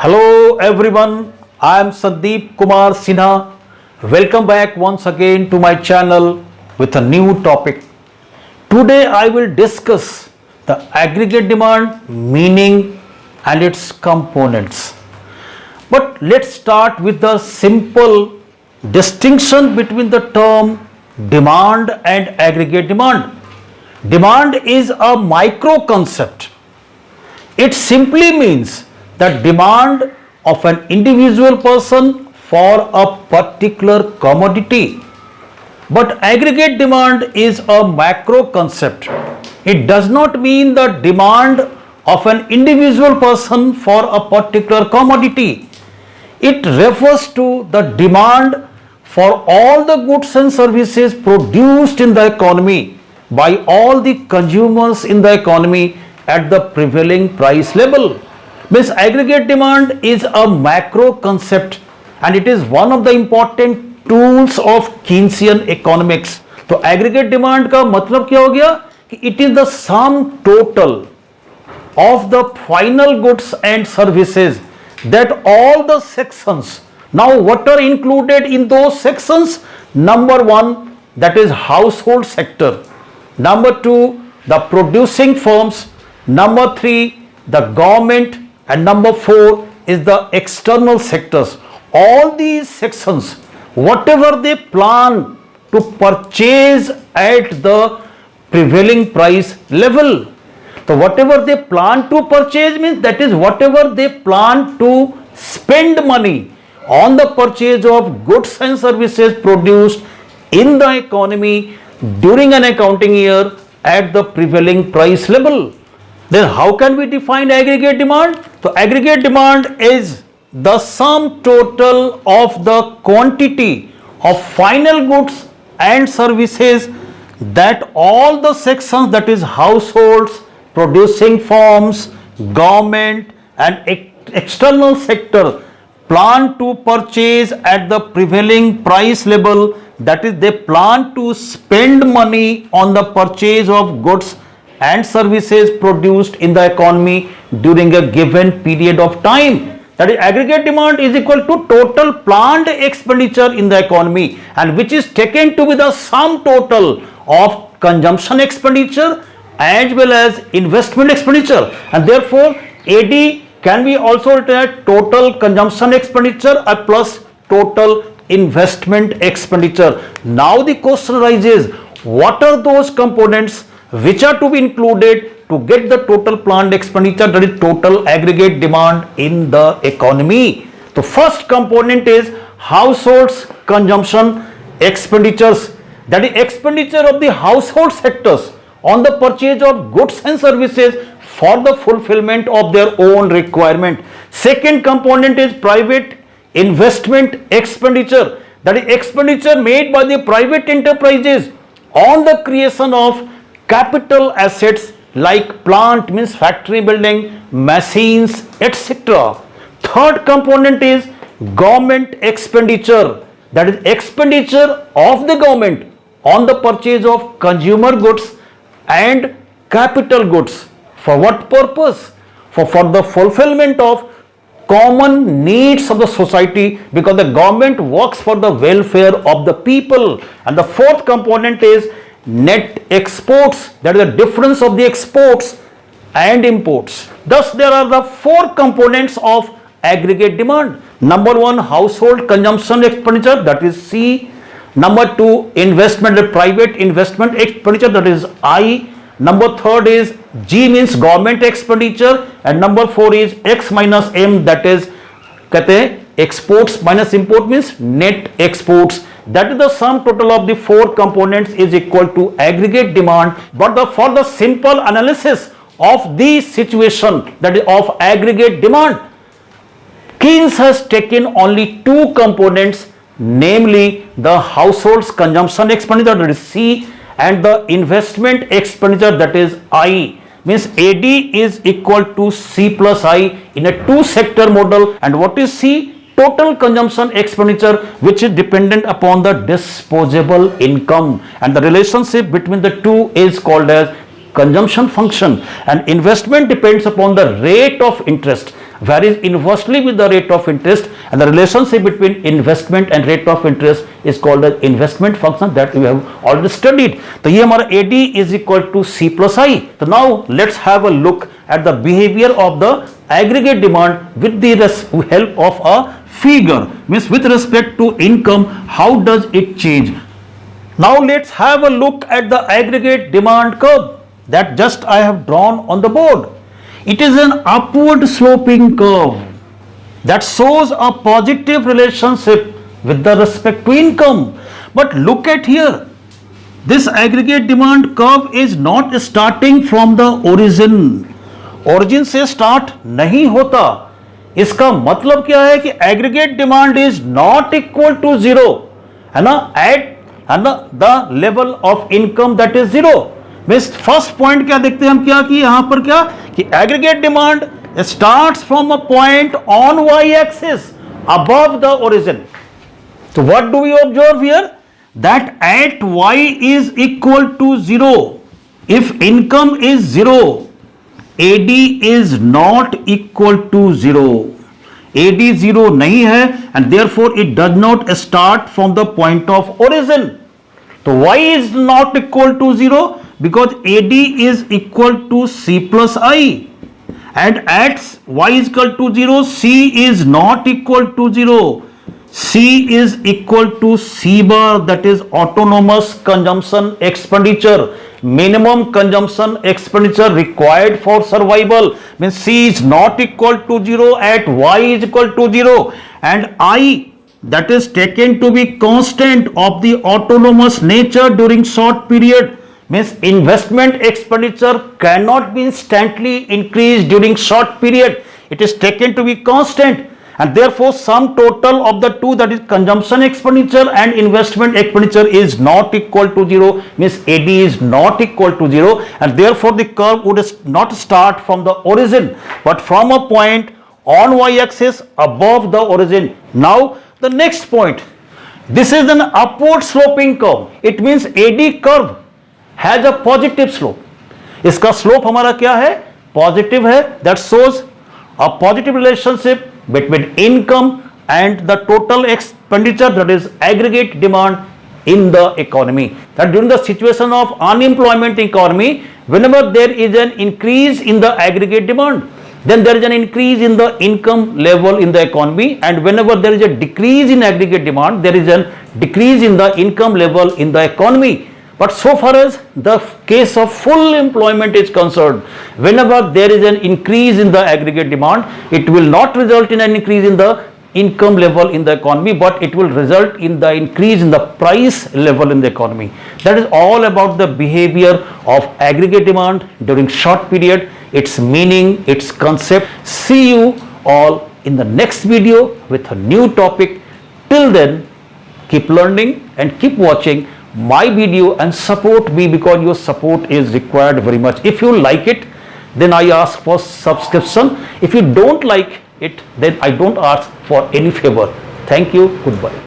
Hello everyone, I am Sandeep Kumar Sinha. Welcome back once again to my channel with a new topic. Today I will discuss the aggregate demand, meaning and its components. But let's start with the simple distinction between the term demand and aggregate demand. Demand is a micro concept. It simply means the demand of an individual person for a particular commodity. But aggregate demand is a macro concept. It does not mean the demand of an individual person for a particular commodity. It refers to the demand for all the goods and services produced in the economy by all the consumers in the economy at the prevailing price level. Means aggregate demand is a macro concept and it is one of the important tools of Keynesian economics. तो aggregate demand का मतलब क्या हो गया कि it is the sum total of the final goods and services that all the sections. Now what are included in those sections? Number one, that is household sector. Number two, the producing firms. Number three, the government. And number four is the external sectors. All these sections, whatever they plan to purchase at the prevailing price level. So whatever they plan to purchase means that is whatever they plan to spend money on the purchase of goods and services produced in the economy during an accounting year at the prevailing price level. Then how can we define aggregate demand? So aggregate demand is the sum total of the quantity of final goods and services that all the sections, that is households, producing firms, government and external sector, plan to purchase at the prevailing price level, that is they plan to spend money on the purchase of goods and services produced in the economy during a given period of time. That is aggregate demand is equal to total planned expenditure in the economy and which is taken to be the sum total of consumption expenditure as well as investment expenditure, and therefore AD can be also written as total consumption expenditure plus total investment expenditure. Now the question arises, what are those components which are to be included to get the total planned expenditure, that is total aggregate demand in the economy? The first component is households consumption expenditures, that is expenditure of the household sectors on the purchase of goods and services for the fulfillment of their own requirement. Second component is private investment expenditure, that is expenditure made by the private enterprises on the creation of capital assets like plant, means factory building, machines, etc. Third component is government expenditure, that is expenditure of the government on the purchase of consumer goods and capital goods. For what purpose? For the fulfillment of common needs of the society, because the government works for the welfare of the people. And the fourth component is net exports, that is the difference of the exports and imports. Thus there are the four components of aggregate demand. Number one, household consumption expenditure, that is C. Number two, investment, private investment expenditure, that is I. Number third is G, means government expenditure, and number four is X minus M, that is कहते हैं exports minus import, means net exports. That is the sum total of the four components is equal to aggregate demand. But for the simple analysis of the situation, that is of aggregate demand, Keynes has taken only two components, namely the households consumption expenditure, that is C, and the investment expenditure, that is I. Means AD is equal to C plus I in a two sector model. And what is C? Total consumption expenditure, which is dependent upon the disposable income, and the relationship between the two is called as consumption function. And investment depends upon the rate of interest, varies inversely with the rate of interest, and the relationship between investment and rate of interest is called the investment function that we have already studied. तो ये हमारा AD is equal to C plus I. So now let's have a look at the behavior of the aggregate demand with the help of a figure, means with respect to income, how does it change? Now let's have a look at the aggregate demand curve that just I have drawn on the board. It is an upward sloping curve that shows a positive relationship with the respect to income. But look at here, this aggregate demand curve is not starting from the origin से start नहीं होता. इसका मतलब क्या है कि aggregate demand is not equal to zero, है ना, at the level of income that is zero. Means first point क्या देखते हैं हम, क्या कि यहां पर क्या कि aggregate demand starts from a point on Y axis above the origin. So what do we observe here? That at y is equal to 0, if income is 0, AD is not equal to 0. AD 0 नहीं है and therefore it does not start from the point of origin. So y is not equal to 0 because AD is equal to C plus I, and at y is equal to 0, C is not equal to 0. C is equal to C bar, that is autonomous consumption expenditure, minimum consumption expenditure required for survival. Means C is not equal to 0 at y is equal to 0, and I, that is taken to be constant of the autonomous nature during short period. Means investment expenditure cannot be instantly increased during short period. It is taken to be constant, and therefore sum total of the two, that is consumption expenditure and investment expenditure, is not equal to 0. Means AD is not equal to 0, and therefore the curve would not start from the origin but from a point on y-axis above the origin. Now the next point, this is an upward sloping curve. It means AD curve has a positive slope. इसका slope हमारा क्या है, positive है. That shows a positive relationship between income and the total expenditure, that is aggregate demand in the economy. That during the situation of unemployment economy, whenever there is an increase in the aggregate demand, then there is an increase in the income level in the economy, and whenever there is a decrease in aggregate demand, there is a decrease in the income level in the economy. But so far as the case of full employment is concerned, whenever there is an increase in the aggregate demand, it will not result in an increase in the income level in the economy, but it will result in the increase in the price level in the economy. That is all about the behavior of aggregate demand during short period, its meaning, its concept. See you all in the next video with a new topic. Till then, keep learning and keep watching my video and support me, because your support is required very much. If you like it, then I ask for subscription. If you don't like it, then I don't ask for any favor. Thank you. Goodbye.